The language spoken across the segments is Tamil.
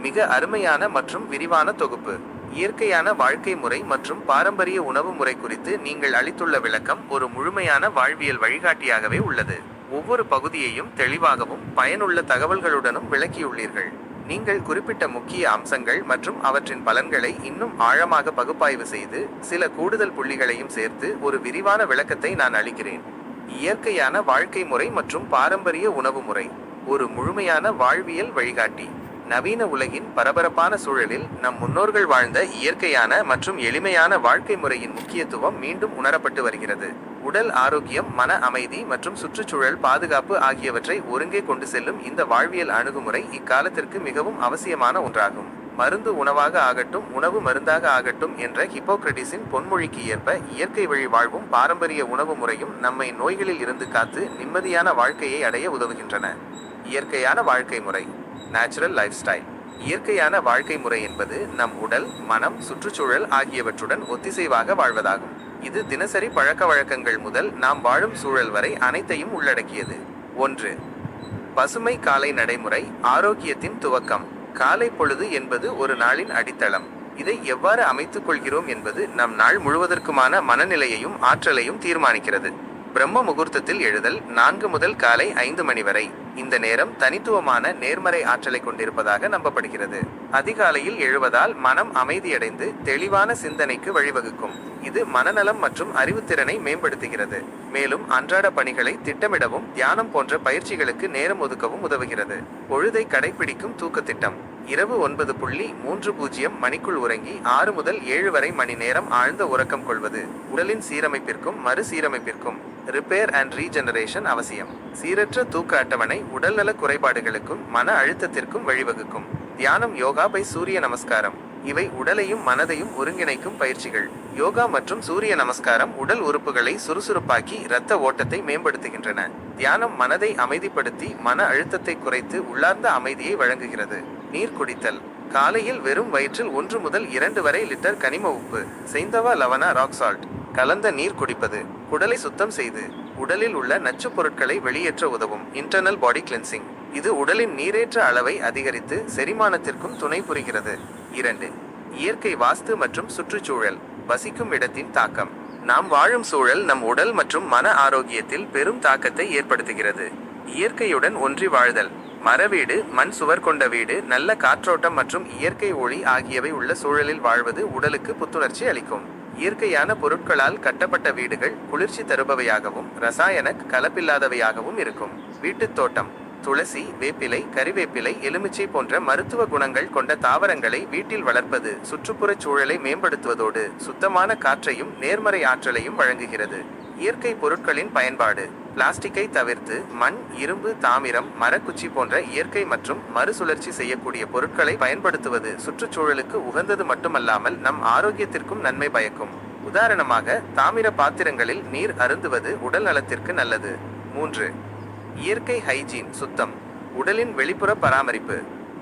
மிக அருமையான மற்றும் விரிவான தொகுப்பு. இயற்கையான வாழ்க்கை முறை மற்றும் பாரம்பரிய உணவு முறை குறித்து நீங்கள் அளித்துள்ள விளக்கம் ஒரு முழுமையான வாழ்வியல் வழிகாட்டியாகவே உள்ளது. ஒவ்வொரு பகுதியையும் தெளிவாகவும் பயனுள்ள தகவல்களுடனும் விளக்கியுள்ளீர்கள். நீங்கள் குறிப்பிட்ட முக்கிய அம்சங்கள் மற்றும் அவற்றின் பலன்களை இன்னும் ஆழமாக பகுப்பாய்வு செய்து சில கூடுதல் புள்ளிகளையும் சேர்த்து ஒரு விரிவான விளக்கத்தை நான் அளிக்கிறேன். இயற்கையான வாழ்க்கை முறை மற்றும் பாரம்பரிய உணவு முறை ஒரு முழுமையான வாழ்வியல் வழிகாட்டி. நவீன உலகின் பரபரப்பான சூழலில் நம் முன்னோர்கள் வாழ்ந்த இயற்கையான மற்றும் எளிமையான வாழ்க்கை முறையின் முக்கியத்துவம் மீண்டும் உணரப்பட்டு வருகிறது. உடல் ஆரோக்கியம், மன அமைதி மற்றும் சுற்றுச்சூழல் பாதுகாப்பு ஆகியவற்றை ஒருங்கே கொண்டு செல்லும் இந்த வாழ்வியல் அணுகுமுறை இக்காலத்திற்கு மிகவும் அவசியமான ஒன்றாகும். மருந்து உணவாக ஆகட்டும், உணவு மருந்தாக ஆகட்டும் என்ற ஹிப்போக்ரட்டிஸின் பொன்மொழிக்கு ஏற்ப இயற்கை வழி வாழ்வும் பாரம்பரிய உணவு முறையும் நம்மை நோய்களில் இருந்து காத்து நிம்மதியான வாழ்க்கையை அடைய உதவுகின்றன. இயற்கையான வாழ்க்கை முறை, நேச்சுரல் லைஃப் ஸ்டைல். இயற்கையான வாழ்க்கை முறை என்பது நம் உடல், மனம், சுற்றுச்சூழல் ஆகியவற்றுடன் ஒத்திசைவாக வாழ்வதாகும். இது தினசரி பழக்க வழக்கங்கள் முதல் நாம் வாழும் சூழல் வரை அனைத்தையும் உள்ளடக்கியது. 1. பசுமை காலை நடைமுறை. ஆரோக்கியத்தின் துவக்கம். காலை பொழுது என்பது ஒரு நாளின் அடித்தளம். இதை எவ்வாறு அமைத்துக் கொள்கிறோம் என்பது நம் நாள் முழுவதற்குமான மனநிலையையும் ஆற்றலையும் தீர்மானிக்கிறது. பிரம்ம முகூர்த்தத்தில் எழுதல் 4 முதல் காலை 5 மணி வரை. இந்த நேரம் தனித்துவமான நேர்மறை ஆற்றலை கொண்டிருப்பதாக நம்பப்படுகிறது. அதிகாலையில் எழுவதால் மனம் அமைதியடைந்து தெளிவான சிந்தனைக்கு வழிவகுக்கும். இது மனநலம் மற்றும் அறிவுத்திறனை மேம்படுத்துகிறது. மேலும் அன்றாட பணிகளை திட்டமிடவும் தியானம் போன்ற பயிற்சிகளுக்கு நேரம் ஒதுக்கவும் உதவுகிறது. பொழுதை கடைபிடிக்கும் தூக்க திட்டம். இரவு 9:30 மணிக்குள் உறங்கி 6 முதல் 7 வரை மணி நேரம் ஆழ்ந்த உறக்கம் கொள்வது உடலின் சீரமைப்பிற்கும் மறுசீரமைப்பிற்கும் ரிப்பேர் அண்ட் ரீஜெனரேஷன் அவசியம். சீரற்ற தூக்க அட்டவணை உடல்நல குறைபாடுகளுக்கும் மன அழுத்தத்திற்கும் வழிவகுக்கும். தியானம், யோகா பை சூரிய நமஸ்காரம். இவை உடலையும் மனதையும் ஒருங்கிணைக்கும் பயிற்சிகள். யோகா மற்றும் சூரிய நமஸ்காரம் உடல் உறுப்புகளை சுறுசுறுப்பாக்கி இரத்த ஓட்டத்தை மேம்படுத்துகின்றன. தியானம் மனதை அமைதிப்படுத்தி மன அழுத்தத்தை குறைத்து உள்ளார்ந்த அமைதியை வழங்குகிறது. நீர் குடித்தல். காலையில் வெறும் வயிற்றில் 1 முதல் 2 வரை லிட்டர் கனிம உப்பு, சைந்தவா லவணா ராக் சால்ட் கலந்த நீர் குடிப்பது குடலை சுத்தம் செய்து உடலில் உள்ள நச்சு பொருட்களை வெளியேற்ற உதவும். இன்டர்னல் பாடி கிளென்சிங். இது உடலின் நீரேற்ற அளவை அதிகரித்து செரிமானத்திற்கும் துணை புரிகிறது. 2. இயற்கை வாஸ்து மற்றும் சுற்றுச்சூழல். வசிக்கும் இடத்தின் தாக்கம். நாம் வாழும் சூழல் நம் உடல் மற்றும் மன ஆரோக்கியத்தில் பெரும் தாக்கத்தை ஏற்படுத்துகிறது. இயற்கையுடன் ஒன்றி வாழ்தல். மரவீடு, மண் சுவர் கொண்ட வீடு, நல்ல காற்றோட்டம் மற்றும் இயற்கை ஒளி ஆகியவை உள்ள சூழலில் வாழ்வது உடலுக்கு புத்துணர்ச்சி அளிக்கும். இயற்கையான பொருட்களால் கட்டப்பட்ட வீடுகள் குளிர்ச்சி தருபவையாகவும் ரசாயன கலப்பில்லாதவையாகவும் இருக்கும். வீட்டுத் தோட்டம். துளசி, வேப்பிலை, கறிவேப்பிலை, எலுமிச்சை போன்ற மருத்துவ குணங்கள் கொண்ட தாவரங்களை வீட்டில் வளர்ப்பது சுற்றுப்புறச் சூழலை மேம்படுத்துவதோடு சுத்தமான காற்றையும் நேர்மறை ஆற்றலையும் வழங்குகிறது. இயற்கை பொருட்களின் பயன்பாடு. பிளாஸ்டிக்கை தவிர்த்து மண், இரும்பு, தாமிரம், மரக்குச்சி போன்ற இயற்கை மற்றும் மறுசுழற்சி செய்யக்கூடிய பொருட்களை பயன்படுத்துவது சுற்றுச்சூழலுக்கு உகந்தது மட்டுமல்லாமல் நம் ஆரோக்கியத்திற்கும் நன்மை பயக்கும். உதாரணமாக, தாமிர பாத்திரங்களில் நீர் அருந்துவது உடல் நலத்திற்கு நல்லது. 3. இயற்கை ஹைஜீன். சுத்தம். உடலின் வெளிப்புற பராமரிப்பு.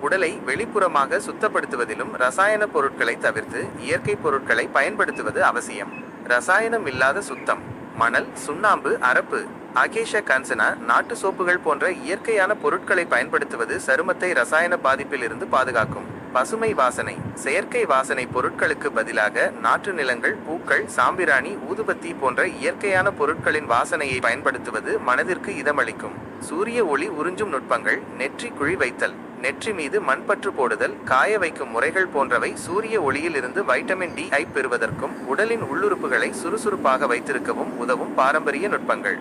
உடலை வெளிப்புறமாக சுத்தப்படுத்துவதிலும் ரசாயன பொருட்களை தவிர்த்து இயற்கை பொருட்களை பயன்படுத்துவது அவசியம். ரசாயனம் இல்லாத சுத்தம். மணல், சுண்ணாம்பு, அரப்பு, அகேஷா கான்சனா, நாட்டு சோப்புகள் போன்ற இயற்கையான பொருட்களை பயன்படுத்துவது சருமத்தை ரசாயன பாதிப்பில் இருந்து பாதுகாக்கும். பசுமை வாசனை. செயற்கை வாசனை பொருட்களுக்கு பதிலாக நாற்று நிலங்கள், பூக்கள், சாம்பிராணி, ஊதுபத்தி போன்ற இயற்கையான பொருட்களின் வாசனையை பயன்படுத்துவது மனதிற்கு இதமளிக்கும். சூரிய ஒளி உறிஞ்சும் நுட்பங்கள். நெற்றி குழி வைத்தல், நெற்றி மீது மண்பற்று போடுதல், காய வைக்கும் முறைகள் போன்றவை சூரிய ஒளியில் இருந்து வைட்டமின் டி ஐ பெறுவதற்கும் உடலின் உள்ளுறுப்புகளை சுறுசுறுப்பாக வைத்திருக்கவும் உதவும் பாரம்பரிய நுட்பங்கள்.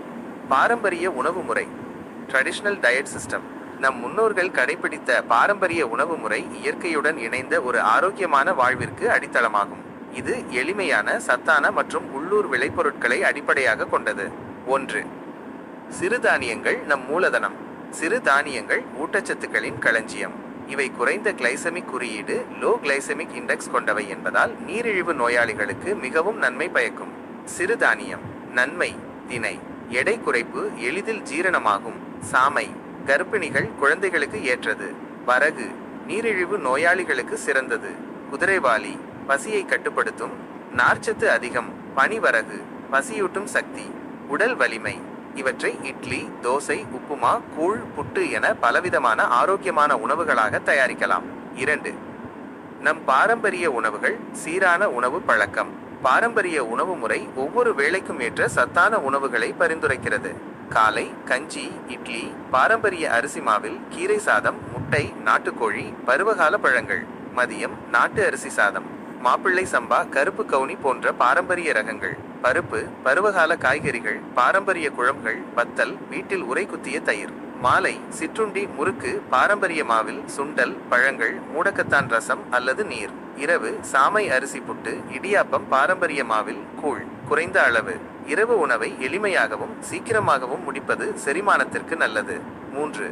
பாரம்பரிய உணவு முறை. Traditional diet system. நம் முன்னோர்கள் கடைபிடித்த பாரம்பரிய உணவு முறை இயற்கையுடன் இணைந்த ஒரு ஆரோக்கியமான வாழ்விற்கு அடித்தளமாகும். இது எளிமையான, சத்தான மற்றும் உள்ளூர் விளைபொருட்களை அடிப்படையாக கொண்டது. 1. சிறுதானியங்கள் நம் மூலதனம். சிறு தானியங்கள் ஊட்டச்சத்துக்களின் களஞ்சியம். இவை குறைந்த கிளைசமிக் குறியீடு, லோ கிளைசமிக் இண்டெக்ஸ் கொண்டவை என்பதால் நீரிழிவு நோயாளிகளுக்கு மிகவும் நன்மை பயக்கும். சிறுதானியம். நன்மை. திணை, எடை குறைப்பு, எளிதில் ஜீரணமாகும். சாமை, கர்ப்பிணிகள், குழந்தைகளுக்கு ஏற்றது. வரகு, நீரிழிவு நோயாளிகளுக்கு சிறந்தது. குதிரைவாலி, பசியை கட்டுப்படுத்தும். நார்ச்சத்து அதிகம். பனிவரகு, பசியூட்டும் சக்தி. உடல் வலிமை. இவற்றை இட்லி, தோசை, உப்புமா, கூழ், புட்டு என பலவிதமான ஆரோக்கியமான உணவுகளாக தயாரிக்கலாம். 2. நம் பாரம்பரிய உணவுகள். சீரான உணவு பழக்கம். பாரம்பரிய உணவு முறை ஒவ்வொரு வேளைக்கும் ஏற்ற சத்தான உணவுகளை பரிந்துரைக்கிறது. காலை கஞ்சி, இட்லி, பாரம்பரிய அரிசி மாவில் கீரை சாதம், முட்டை, நாட்டுக்கோழி, பருவகால பழங்கள். மதியம் நாட்டு அரிசி சாதம், மாப்பிள்ளை சம்பா, கருப்பு கவுனி போன்ற பாரம்பரிய ரகங்கள். பருப்பு, பருவகால காய்கறிகள், பாரம்பரிய குழம்புகள், வத்தல், வீட்டில் உரை குத்திய தயிர். மாலை சிற்றுண்டி, முறுக்கு, பாரம்பரிய மாவில் சுண்டல், பழங்கள், மூடக்கத்தான் ரசம் அல்லது நீர். இரவு சாமை அரிசி புட்டு, இடியாப்பம், பாரம்பரிய மாவில் கூழ். குறைந்த அளவு. இரவு உணவை எளிமையாகவும் சீக்கிரமாகவும் முடிப்பது செரிமானத்திற்கு நல்லது. 3.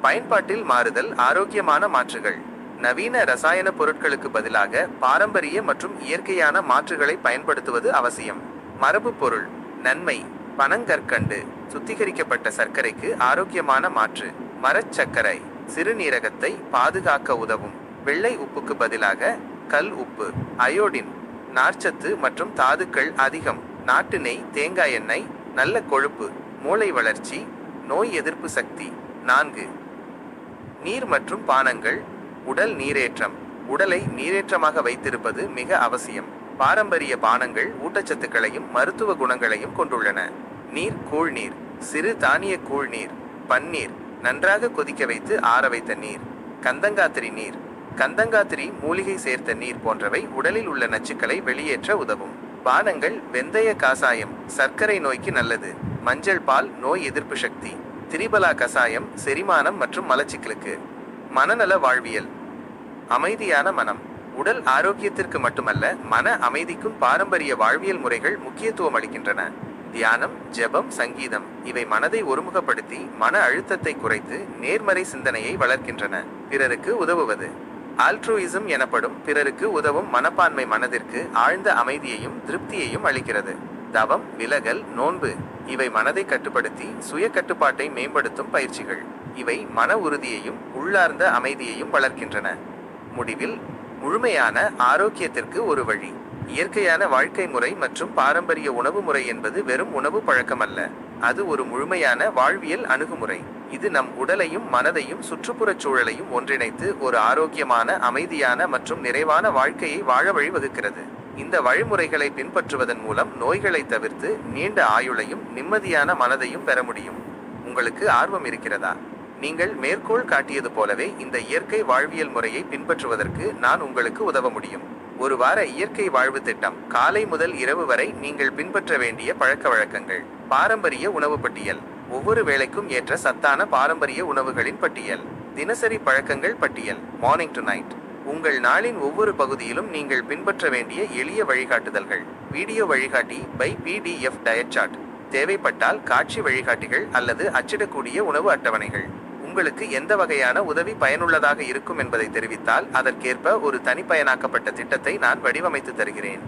பயன்பாட்டில் மாறுதல். ஆரோக்கியமான மாற்றுகள். நவீன ரசாயன பொருட்களுக்கு பதிலாக பாரம்பரிய மற்றும் இயற்கையான மாற்றுகளை பயன்படுத்துவது அவசியம். மரபு பொருள். நன்மை. பனங்கற்கண்டு, சுத்திகரிக்கப்பட்ட சர்க்கரைக்கு ஆரோக்கியமான மாற்று. மரச் சர்க்கரை சிறுநீரகத்தை பாதுகாக்க உதவும். வெள்ளை உப்புக்கு பதிலாக கல் உப்பு. அயோடின், நார்ச்சத்து மற்றும் தாதுக்கள் அதிகம். நாட்டு நெய், தேங்காய் எண்ணெய், நல்ல கொழுப்பு. மூளை வளர்ச்சி, நோய் எதிர்ப்பு சக்தி. 4. நீர் மற்றும் பானங்கள். உடல் நீரேற்றம். உடலை நீரேற்றமாக வைத்திருப்பது மிக அவசியம். பாரம்பரிய பானங்கள் ஊட்டச்சத்துக்களையும் மருத்துவ குணங்களையும் கொண்டுள்ளன. நீர். கூழ்நீர், சிறு தானிய கூழ்நீர். பன்னீர், நன்றாக கொதிக்க வைத்து ஆற வைத்த நீர். கந்தங்காத்திரி நீர். கந்தங்காத்திரி மூலிகை சேர்த்த நீர் போன்றவை உடலில் உள்ள நச்சுக்களை வெளியேற்ற உதவும். பானங்கள். வெந்தய காசாயம், சர்க்கரை நோய்க்கு நல்லது. மஞ்சள் பால், நோய் எதிர்ப்பு சக்தி. திரிபலா கசாயம், செரிமானம் மற்றும் மலச்சிக்கலுக்கு. மனநல வாழ்வியல். அமைதியான மனம். உடல் ஆரோக்கியத்திற்கு மட்டுமல்ல, மன அமைதிக்கும் பாரம்பரிய வாழ்வியல் முறைகள் முக்கியத்துவம் அளிக்கின்றன. தியானம், ஜெபம், சங்கீதம் இவை மனதை ஒருமுகப்படுத்தி மன அழுத்தத்தை குறைத்து நேர்மறை சிந்தனையை வளர்க்கின்றன. பிறருக்கு உதவுவது. ஆல்ட்ரூயிசம் எனப்படும் பிறருக்கு உதவும் மனப்பான்மை மனதிற்கு ஆழ்ந்த அமைதியையும் திருப்தியையும் அளிக்கிறது. தவம், விலகல், நோன்பு இவை மனதை கட்டுப்படுத்தி சுய கட்டுப்பாட்டை மேம்படுத்தும் பயிற்சிகள். இவை மன உறுதியையும் உள்ளார்ந்த அமைதியையும் வளர்க்கின்றன. முடிவில், முழுமையான ஆரோக்கியத்திற்கு ஒரு வழி. இயற்கையான வாழ்க்கை முறை மற்றும் பாரம்பரிய உணவு முறை என்பது வெறும் உணவு பழக்கமல்ல, அது ஒரு முழுமையான வாழ்வியல் அணுகுமுறை. இது நம் உடலையும் மனதையும் சுற்றுப்புறச் சூழலையும் ஒன்றிணைத்து ஒரு ஆரோக்கியமான, அமைதியான மற்றும் நிறைவான வாழ்க்கையை வாழ வழிவகுக்கிறது. இந்த வழிமுறைகளை பின்பற்றுவதன் மூலம் நோய்களை தவிர்த்து நீண்ட ஆயுளையும் நிம்மதியான மனதையும் பெற முடியும். உங்களுக்கு ஆர்வம் இருக்கிறதா? நீங்கள் மேற்கோள் காட்டியது போலவே இந்த இயற்கை வாழ்வியல் முறையை பின்பற்றுவதற்கு நான் உங்களுக்கு உதவ முடியும். ஒரு வார இயற்கை வாழ்வு திட்டம். காலை முதல் இரவு வரை நீங்கள் பின்பற்ற வேண்டிய பழக்க வழக்கங்கள். பாரம்பரிய உணவு பட்டியல். ஒவ்வொரு வேளைக்கும் ஏற்ற சத்தான பாரம்பரிய உணவுகளின் பட்டியல். தினசரி பழக்கங்கள் பட்டியல். Morning to night. உங்கள் நாளின் ஒவ்வொரு பகுதியிலும் நீங்கள் பின்பற்ற வேண்டிய எளிய வழிகாட்டுதல்கள். வீடியோ வழிகாட்டி பை PDF டயட் சார்ட். தேவைப்பட்டால் காட்சி வழிகாட்டிகள் அல்லது அச்சிடக்கூடிய உணவு அட்டவணைகள். உங்களுக்கு எந்த வகையான உதவி பயனுள்ளதாக இருக்கும் என்பதை தெரிவித்தால் அதற்கேற்ப ஒரு தனிப்பயனாக்கப்பட்ட திட்டத்தை நான் வடிவமைத்து தருகிறேன்.